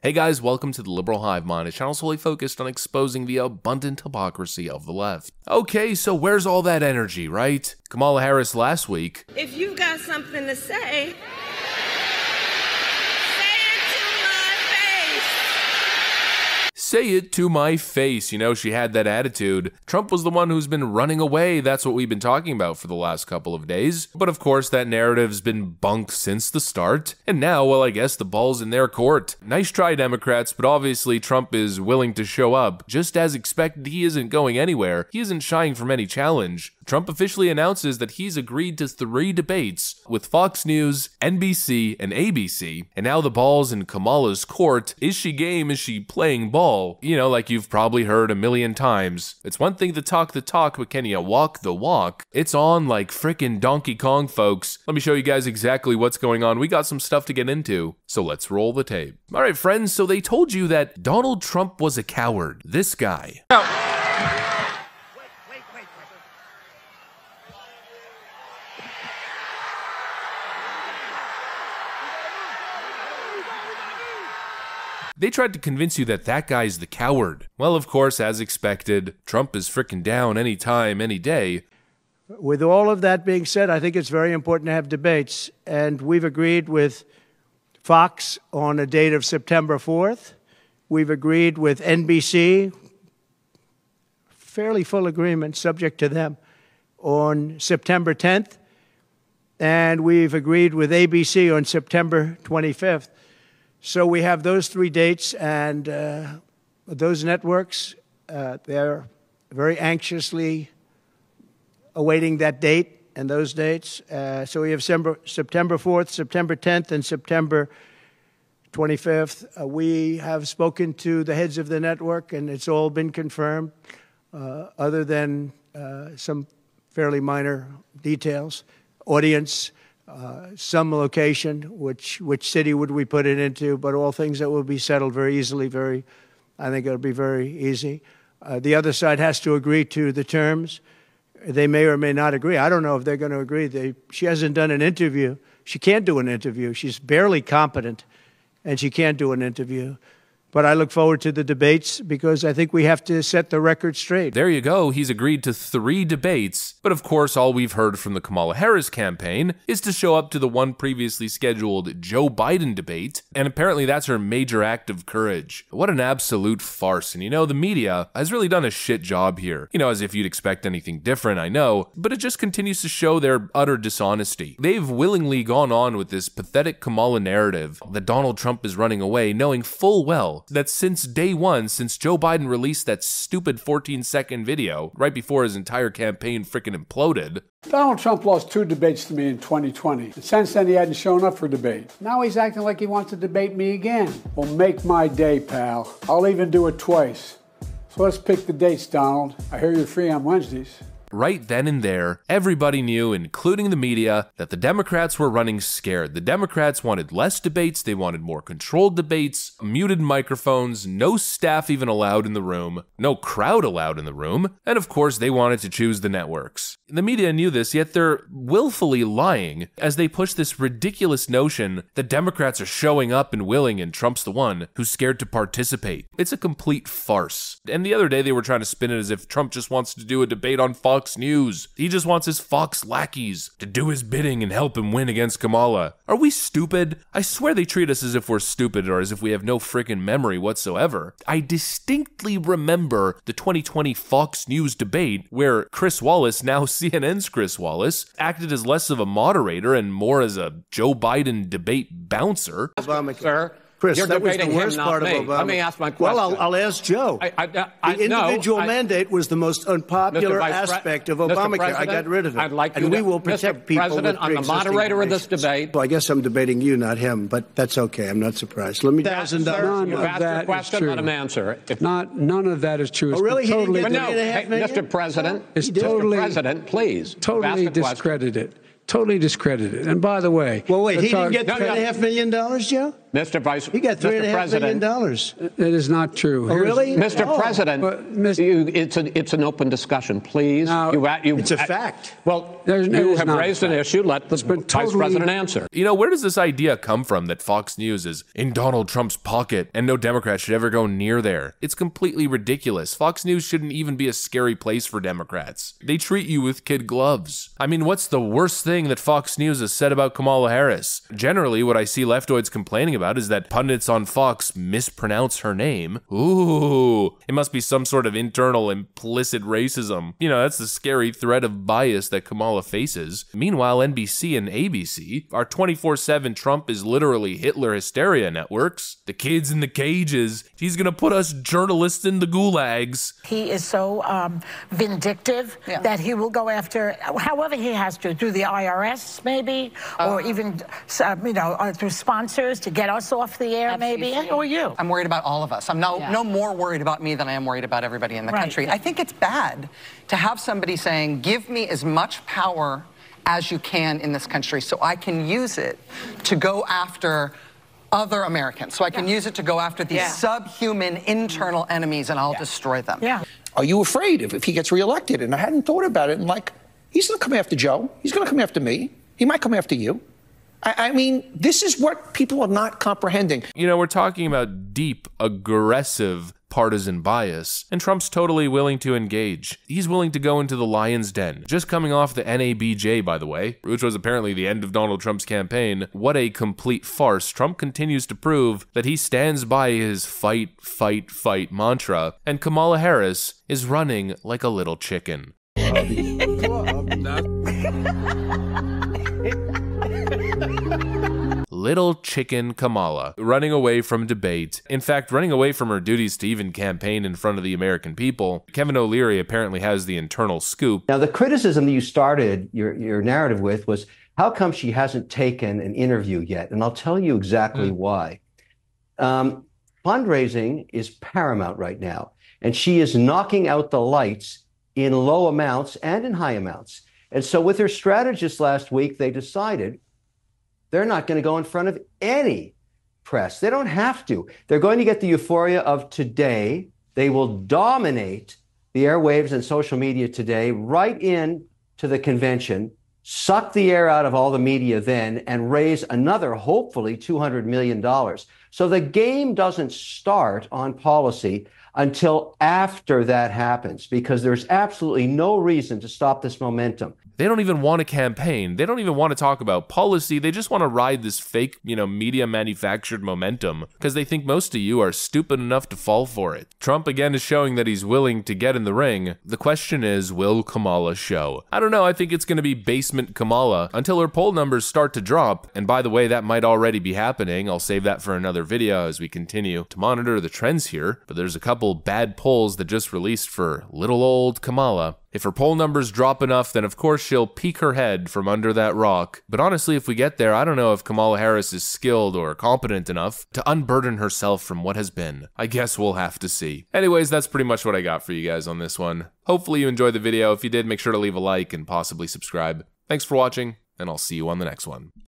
Hey guys, welcome to the Liberal Hive Mind, a channel solely focused on exposing the abundant hypocrisy of the left. Okay, so where's all that energy, right? Kamala Harris last week. If you've got something to say Say it to my face. You know, she had that attitude. Trump was the one who's been running away. That's what we've been talking about for the last couple of days. But of course, that narrative's been bunked since the start. And now, well, I guess the ball's in their court. Nice try, Democrats, but obviously Trump is willing to show up. Just as expected, he isn't going anywhere. He isn't shying from any challenge. Trump officially announces that he's agreed to 3 debates with Fox News, NBC, and ABC. And now the ball's in Kamala's court. Is she game? Is she playing ball? You know, like you've probably heard a million times. It's one thing to talk the talk, but can you walk the walk? It's on like frickin' Donkey Kong, folks. Let me show you guys exactly what's going on. We got some stuff to get into, so let's roll the tape. All right, friends, so they told you that Donald Trump was a coward. This guy. They tried to convince you that that guy's the coward. Well, of course, as expected, Trump is frickin' down anytime, any day. With all of that being said, I think it's very important to have debates, and we've agreed with Fox on a date of September 4th. We've agreed with NBC, fairly full agreement, subject to them, on September 10th, and we've agreed with ABC on September 25th. So we have those 3 dates, and those networks, they're very anxiously awaiting that date and those dates. So we have September 4th, September 10th, and September 25th. We have spoken to the heads of the network, and it's all been confirmed, other than some fairly minor details. Audience, some location, which city would we put it into, but all things that will be settled very easily, I think it'll be very easy. The other side has to agree to the terms. They may or may not agree. I don't know if they're going to agree. She hasn't done an interview. She can't do an interview. She's barely competent, and she can't do an interview. But I look forward to the debates because I think we have to set the record straight. There you go. He's agreed to 3 debates. But of course, all we've heard from the Kamala Harris campaign is to show up to the one previously scheduled Joe Biden debate. And apparently that's her major act of courage. What an absolute farce. And you know, the media has really done a shit job here. You know, as if you'd expect anything different, I know. But it just continues to show their utter dishonesty. They've willingly gone on with this pathetic Kamala narrative that Donald Trump is running away, knowing full well that since day one, since Joe Biden released that stupid 14-second video right before his entire campaign frickin' imploded. Donald Trump lost 2 debates to me in 2020. And since then, he hadn't shown up for debate. Now he's acting like he wants to debate me again. Well, make my day, pal. I'll even do it twice. So let's pick the dates, Donald. I hear you're free on Wednesdays. Right then and there, everybody knew, including the media, that the Democrats were running scared. The Democrats wanted less debates, they wanted more controlled debates, muted microphones, no staff even allowed in the room, no crowd allowed in the room, and of course they wanted to choose the networks. The media knew this, yet they're willfully lying as they push this ridiculous notion that Democrats are showing up and willing and Trump's the one who's scared to participate. It's a complete farce. And the other day they were trying to spin it as if Trump just wants to do a debate on Fox News. He just wants his Fox lackeys to do his bidding and help him win against Kamala. Are we stupid? I swear they treat us as if we're stupid or as if we have no freaking memory whatsoever. I distinctly remember the 2020 Fox News debate where Chris Wallace, now CNN's Chris Wallace, acted as less of a moderator and more as a Joe Biden debate bouncer. Sir, Chris, you're that was the debating worst him, part not of me. Obama. Let me ask my question. Well, I'll ask Joe. The individual mandate was the most unpopular aspect of Obamacare. I got rid of it. I'd like and we will protect people with President, I'm the moderator of this debate. Well, I guess I'm debating you, not him, but that's okay. I'm not surprised. Let me $1,000. You've asked your question, let him answer. None of that is true. Oh, really? He didn't get No, hey, Mr. President, It's totally, Mr. President, please. totally discredited. Totally discredited. And by the way, well, wait, he didn't get $3.5 million, Joe? Mr. Vice He got $3.5 million. It is not true. Oh, really? Mr. Oh. President, it's an open discussion, please. Now, it's a fact. Well, It you is have not a raised an fact. issue. Let the Vice totally- President answer. You know, where does this idea come from that Fox News is in Donald Trump's pocket and no Democrat should ever go near there? It's completely ridiculous. Fox News shouldn't even be a scary place for Democrats. They treat you with kid gloves. I mean, what's the worst thing that Fox News has said about Kamala Harris? Generally, what I see leftoids complaining about is that pundits on Fox mispronounce her name. Ooh, it must be some sort of internal implicit racism. You know, that's the scary threat of bias that Kamala faces. Meanwhile, NBC and ABC are 24/7 Trump is literally Hitler hysteria networks. The kids in the cages. He's gonna put us journalists in the gulags. He is so vindictive that he will go after, however he has to, through the IRS maybe, or even, through sponsors to get us off the air maybe, or you. I'm worried about all of us. I'm no more worried about me than I am worried about everybody in the country. I think it's bad to have somebody saying, give me as much power as you can in this country so I can use it to go after other Americans, so I can use it to go after these subhuman internal enemies, and I'll destroy them. Are you afraid if he gets reelected? And I hadn't thought about it, and like, he's going to come after Joe. He's going to come after me. He might come after you. I mean, this is what people are not comprehending. You know, we're talking about deep, aggressive partisan bias, and Trump's totally willing to engage. He's willing to go into the lion's den. Just coming off the NABJ, by the way, which was apparently the end of Donald Trump's campaign. What a complete farce. Trump continues to prove that he stands by his fight, fight, fight mantra, and Kamala Harris is running like a little chicken. Little chicken Kamala, running away from debate. In fact, running away from her duties to even campaign in front of the American people. Kevin O'Leary apparently has the internal scoop. Now, the criticism that you started your narrative with was, how come she hasn't taken an interview yet? And I'll tell you exactly why. Fundraising is paramount right now, and she is knocking out the lights in low amounts and in high amounts. And so with her strategists last week, they decided they're not going to go in front of any press. They don't have to. They're going to get the euphoria of today. They will dominate the airwaves and social media today, right in to the convention, suck the air out of all the media then, and raise another, hopefully, $200 million. So the game doesn't start on policy until after that happens, because there's absolutely no reason to stop this momentum. They don't even want to campaign. They don't even want to talk about policy. They just want to ride this fake, media manufactured momentum because they think most of you are stupid enough to fall for it. Trump again is showing that he's willing to get in the ring. The question is, will Kamala show? I don't know. I think it's going to be basement Kamala until her poll numbers start to drop. And by the way, that might already be happening. I'll save that for another video as we continue to monitor the trends here. But there's a couple bad polls that just released for little old Kamala. If her poll numbers drop enough, then of course she'll peek her head from under that rock. But honestly, if we get there, I don't know if Kamala Harris is skilled or competent enough to unburden herself from what has been. I guess we'll have to see. Anyways, that's pretty much what I got for you guys on this one. Hopefully you enjoyed the video. If you did, make sure to leave a like and possibly subscribe. Thanks for watching, and I'll see you on the next one.